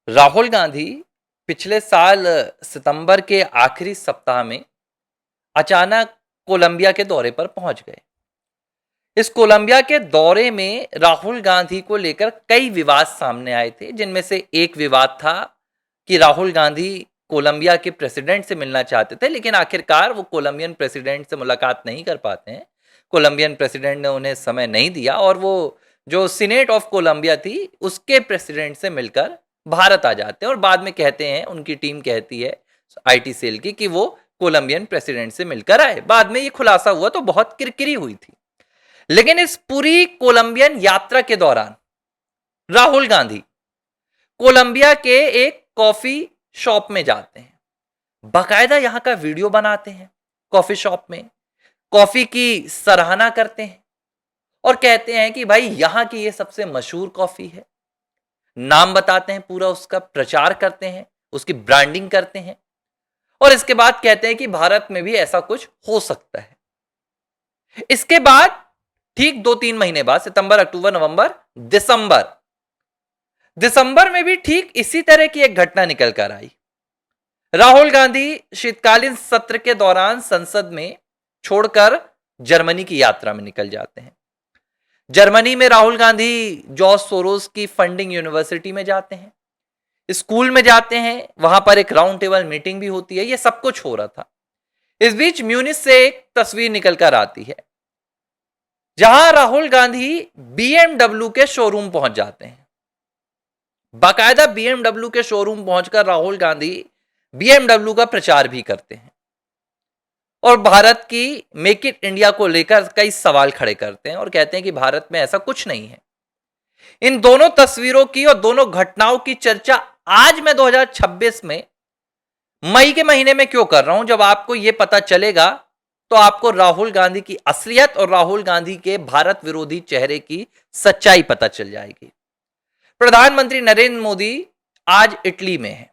राहुल गांधी पिछले साल सितंबर के आखिरी सप्ताह में अचानक कोलंबिया के दौरे पर पहुंच गए। इस कोलंबिया के दौरे में राहुल गांधी को लेकर कई विवाद सामने आए थे, जिनमें से एक विवाद था कि राहुल गांधी कोलंबिया के प्रेसिडेंट से मिलना चाहते थे, लेकिन आखिरकार वो कोलंबियन प्रेसिडेंट से मुलाकात नहीं कर पाते हैं। कोलंबियन प्रेसिडेंट ने उन्हें समय नहीं दिया और वो जो सीनेट ऑफ कोलंबिया थी उसके प्रेसिडेंट से मिलकर भारत आ जाते हैं और बाद में कहते हैं, उनकी टीम कहती है आईटी सेल की, कि वो कोलंबियन प्रेसिडेंट से मिलकर आए। बाद में ये खुलासा हुआ तो बहुत किरकिरी हुई थी। लेकिन इस पूरी कोलंबियन यात्रा के दौरान राहुल गांधी कोलंबिया के एक कॉफी शॉप में जाते हैं, बाकायदा यहां का वीडियो बनाते हैं, कॉफी शॉप में कॉफी की सराहना करते हैं और कहते हैं कि भाई यहां की ये सबसे मशहूर कॉफी है। नाम बताते हैं, पूरा उसका प्रचार करते हैं, उसकी ब्रांडिंग करते हैं और इसके बाद कहते हैं कि भारत में भी ऐसा कुछ हो सकता है। इसके बाद ठीक 2-3 महीने बाद, सितंबर, अक्टूबर, नवंबर, दिसंबर में भी ठीक इसी तरह की एक घटना निकल कर आई। राहुल गांधी शीतकालीन सत्र के दौरान संसद में छोड़कर जर्मनी की यात्रा में निकल जाते हैं। जर्मनी में राहुल गांधी जॉर्ज सोरोस की फंडिंग यूनिवर्सिटी में जाते हैं, स्कूल में जाते हैं, वहां पर एक राउंड टेबल मीटिंग भी होती है। यह सब कुछ हो रहा था। इस बीच म्यूनिख से एक तस्वीर निकलकर आती है जहां राहुल गांधी बीएमडब्ल्यू के शोरूम पहुंच जाते हैं। बाकायदा बीएमडब्ल्यू के शोरूम पहुंचकर राहुल गांधी बीएमडब्ल्यू का प्रचार भी करते हैं और भारत की मेक इन इंडिया को लेकर कई सवाल खड़े करते हैं और कहते हैं कि भारत में ऐसा कुछ नहीं है। इन दोनों तस्वीरों की और दोनों घटनाओं की चर्चा आज मैं 2026 में मई के महीने में क्यों कर रहा हूं, जब आपको यह पता चलेगा तो आपको राहुल गांधी की असलियत और राहुल गांधी के भारत विरोधी चेहरे की सच्चाई पता चल जाएगी। प्रधानमंत्री नरेंद्र मोदी आज इटली में है।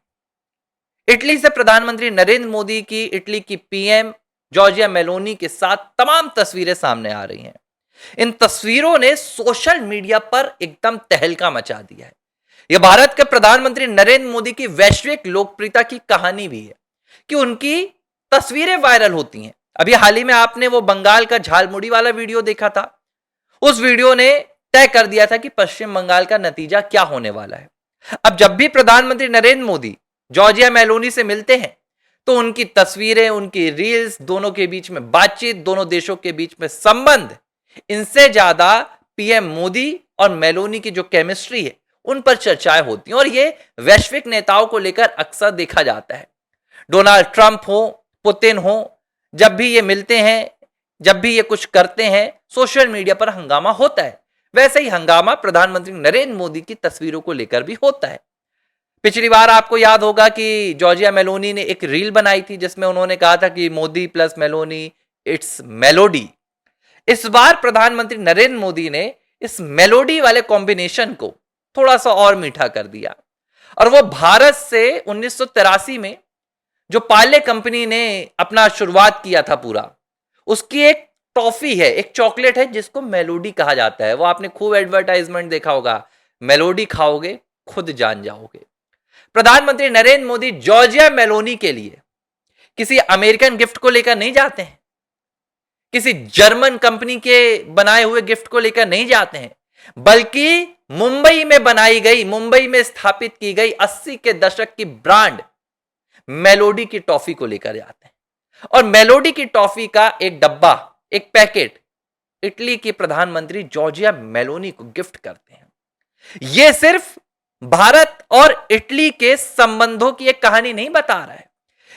इटली से प्रधानमंत्री नरेंद्र मोदी की इटली की पीएम जॉर्जिया मेलोनी के साथ तमाम तस्वीरें सामने आ रही हैं। इन तस्वीरों ने सोशल मीडिया पर एकदम तहलका मचा दिया है। यह भारत के प्रधानमंत्री नरेंद्र मोदी की वैश्विक लोकप्रियता की कहानी भी है कि उनकी तस्वीरें वायरल होती हैं। अभी हाल ही में आपने वो बंगाल का झालमुड़ी वाला वीडियो देखा था। उस वीडियो ने तय कर दिया था कि पश्चिम बंगाल का नतीजा क्या होने वाला है। अब जब भी प्रधानमंत्री नरेंद्र मोदी जॉर्जिया मेलोनी से मिलते हैं तो उनकी तस्वीरें, उनकी रील्स, दोनों के बीच में बातचीत, दोनों देशों के बीच में संबंध, इनसे ज्यादा पीएम मोदी और मेलोनी की जो केमिस्ट्री है उन पर चर्चाएं होती हैं और ये वैश्विक नेताओं को लेकर अक्सर देखा जाता है। डोनाल्ड ट्रंप हो, पुतिन हो, जब भी ये मिलते हैं, जब भी ये कुछ करते हैं, सोशल मीडिया पर हंगामा होता है। वैसे ही हंगामा प्रधानमंत्री नरेंद्र मोदी की तस्वीरों को लेकर भी होता है। पिछली बार आपको याद होगा कि जॉर्जिया मेलोनी ने एक रील बनाई थी जिसमें उन्होंने कहा था कि Modi plus Meloni it's melody. इस बार प्रधानमंत्री नरेंद्र मोदी ने इस मेलोडी वाले कॉम्बिनेशन को थोड़ा सा और मीठा कर दिया और वो भारत से 1983 में जो पार्ले कंपनी ने अपना शुरुआत किया था पूरा, उसकी एक टॉफी है, एक चॉकलेट है जिसको मेलोडी कहा जाता है। वो आपने खूब एडवर्टाइजमेंट देखा होगा, मेलोडी खाओगे खुद जान जाओगे। प्रधानमंत्री नरेंद्र मोदी जॉर्जिया मेलोनी के लिए किसी अमेरिकन गिफ्ट को लेकर नहीं जाते हैं, किसी जर्मन कंपनी के बनाए हुए गिफ्ट को लेकर नहीं जाते हैं, बल्कि मुंबई में बनाई गई, मुंबई में स्थापित की गई 80 के दशक की ब्रांड मेलोडी की टॉफी को लेकर जाते हैं और मेलोडी की टॉफी का एक डब्बा, एक पैकेट इटली के प्रधानमंत्री जॉर्जिया मेलोनी को गिफ्ट करते हैं। यह सिर्फ भारत और इटली के संबंधों की एक कहानी नहीं बता रहा है।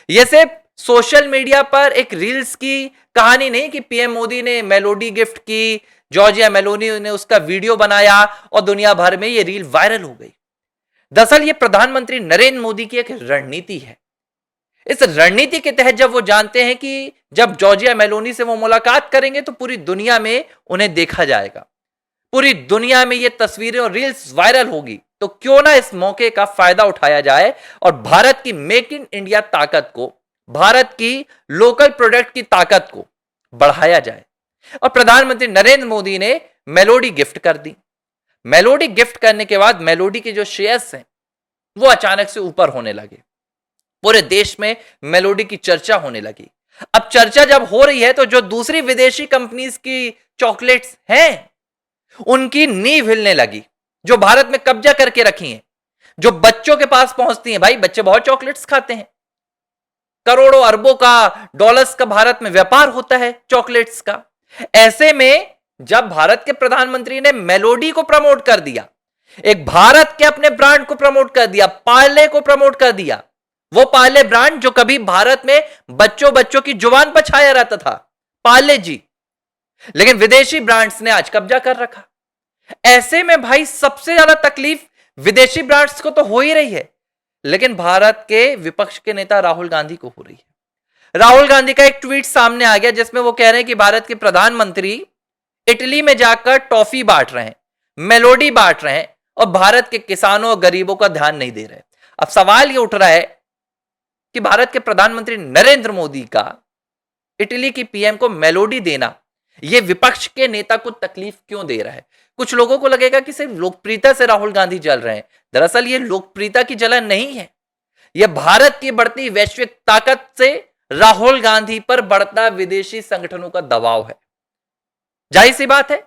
यह सिर्फ सोशल मीडिया पर एक रील्स की कहानी नहीं कि पीएम मोदी ने मेलोडी गिफ्ट की, जॉर्जिया मेलोनी ने उसका वीडियो बनाया और दुनिया भर में यह रील वायरल हो गई। दरअसल यह प्रधानमंत्री नरेंद्र मोदी की एक रणनीति है। इस रणनीति के तहत जब वो जानते हैं कि जब जॉर्जिया मेलोनी से वो मुलाकात करेंगे तो पूरी दुनिया में उन्हें देखा जाएगा, पूरी दुनिया में ये तस्वीरें और रील्स वायरल होगी, तो क्यों ना इस मौके का फायदा उठाया जाए और भारत की मेक इन इंडिया ताकत को, भारत की लोकल प्रोडक्ट की ताकत को बढ़ाया जाए। और प्रधानमंत्री नरेंद्र मोदी ने मेलोडी गिफ्ट कर दी। मेलोडी गिफ्ट करने के बाद मेलोडी के जो शेयर्स हैं वो अचानक से ऊपर होने लगे। पूरे देश में मेलोडी की चर्चा होने लगी। अब चर्चा जब हो रही है तो जो दूसरी विदेशी कंपनीज की चॉकलेट्स हैं, उनकी नींव हिलने लगी, जो भारत में कब्जा करके रखी हैं, जो बच्चों के पास पहुंचती हैं। भाई बच्चे बहुत चॉकलेट्स खाते हैं, करोड़ों अरबों का डॉलर्स का भारत में व्यापार होता है चॉकलेट्स का। ऐसे में जब भारत के प्रधानमंत्री ने मेलोडी को प्रमोट कर दिया, एक भारत के अपने ब्रांड को प्रमोट कर दिया, पार्ले को प्रमोट कर दिया, वो पार्ले ब्रांड जो कभी भारत में बच्चों बच्चों की जुबान पर छाया रहता था, पार्ले जी, लेकिन विदेशी ब्रांड्स ने आज कब्जा कर रखा। ऐसे में भाई सबसे ज्यादा तकलीफ विदेशी ब्रांड्स को तो हो ही रही है, लेकिन भारत के विपक्ष के नेता राहुल गांधी को हो रही है। राहुल गांधी का एक ट्वीट सामने आ गया जिसमें वो कह रहे हैं कि भारत के प्रधानमंत्री इटली में जाकर टॉफी बांट रहे हैं, मेलोडी बांट रहे हैं और भारत के किसानों और गरीबों का ध्यान नहीं दे रहे। अब सवाल यह उठ रहा है कि भारत के प्रधानमंत्री नरेंद्र मोदी का इटली की पीएम को मेलोडी देना यह विपक्ष के नेता को तकलीफ क्यों दे रहा है? कुछ लोगों को लगेगा कि सिर्फ लोकप्रियता से राहुल गांधी जल रहे हैं। दरअसल यह लोकप्रियता की जलन नहीं है, यह भारत की बढ़ती वैश्विक ताकत से राहुल गांधी पर बढ़ता विदेशी संगठनों का दबाव है। जाहिर सी बात है,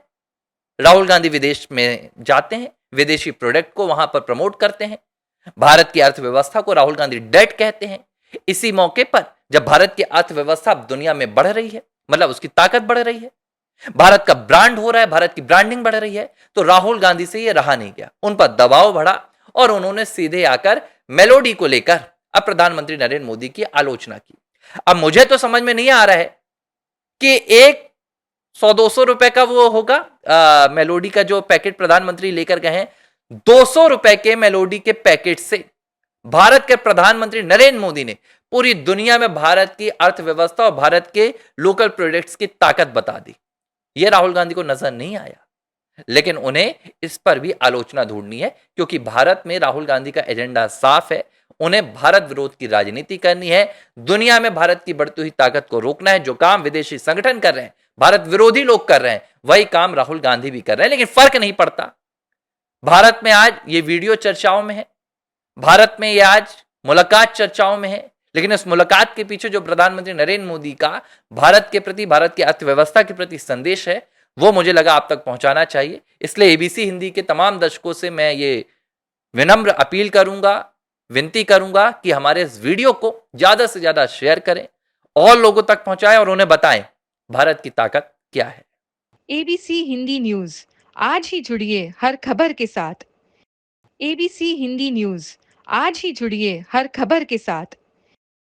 राहुल गांधी विदेश में जाते हैं, विदेशी प्रोडक्ट को वहां पर प्रमोट करते हैं, भारत की अर्थव्यवस्था को राहुल गांधी डेट कहते हैं। इसी मौके पर जब भारत की अर्थव्यवस्था दुनिया में बढ़ रही है, मतलब उसकी ताकत बढ़ रही है, भारत का ब्रांड हो रहा है, भारत की ब्रांडिंग बढ़ रही है, तो राहुल गांधी से यह रहा नहीं गया, उन पर दबाव बढ़ा और उन्होंने सीधे आकर मेलोडी को लेकर अब प्रधानमंत्री नरेंद्र मोदी की आलोचना की। अब मुझे तो समझ में नहीं आ रहा है कि एक 100-200 रुपए का वो होगा मेलोडी का जो पैकेट प्रधानमंत्री लेकर गए हैं, 200 रुपए के मेलोडी के पैकेट से भारत के प्रधानमंत्री नरेंद्र मोदी ने पूरी दुनिया में भारत की अर्थव्यवस्था और भारत के लोकल प्रोडक्ट्स की ताकत बता दी। यह राहुल गांधी को नजर नहीं आया, लेकिन उन्हें इस पर भी आलोचना ढूंढनी है, क्योंकि भारत में राहुल गांधी का एजेंडा साफ है, उन्हें भारत विरोध की राजनीति करनी है, दुनिया में भारत की बढ़ती हुई ताकत को रोकना है। जो काम विदेशी संगठन कर रहे हैं, भारत विरोधी लोग कर रहे हैं, वही काम राहुल गांधी भी कर रहे हैं, लेकिन फर्क नहीं पड़ता। भारत में आज ये वीडियो चर्चाओं में है, भारत में ये आज मुलाकात चर्चाओं में है, लेकिन इस मुलाकात के पीछे जो प्रधानमंत्री नरेंद्र मोदी का भारत के प्रति, भारत की अर्थव्यवस्था के प्रति संदेश है, वो मुझे लगा आप तक पहुंचाना चाहिए। इसलिए एबीसी हिंदी के तमाम दर्शकों से मैं ये विनम्र अपील करूंगा, विनती करूंगा कि हमारे इस वीडियो को ज्यादा से ज्यादा शेयर करें और लोगों तक पहुंचाएं और उन्हें बताएं भारत की ताकत क्या है। एबीसी हिंदी न्यूज, आज ही जुड़िए हर खबर के साथ। एबीसी हिंदी न्यूज, आज ही जुड़िए हर खबर के साथ।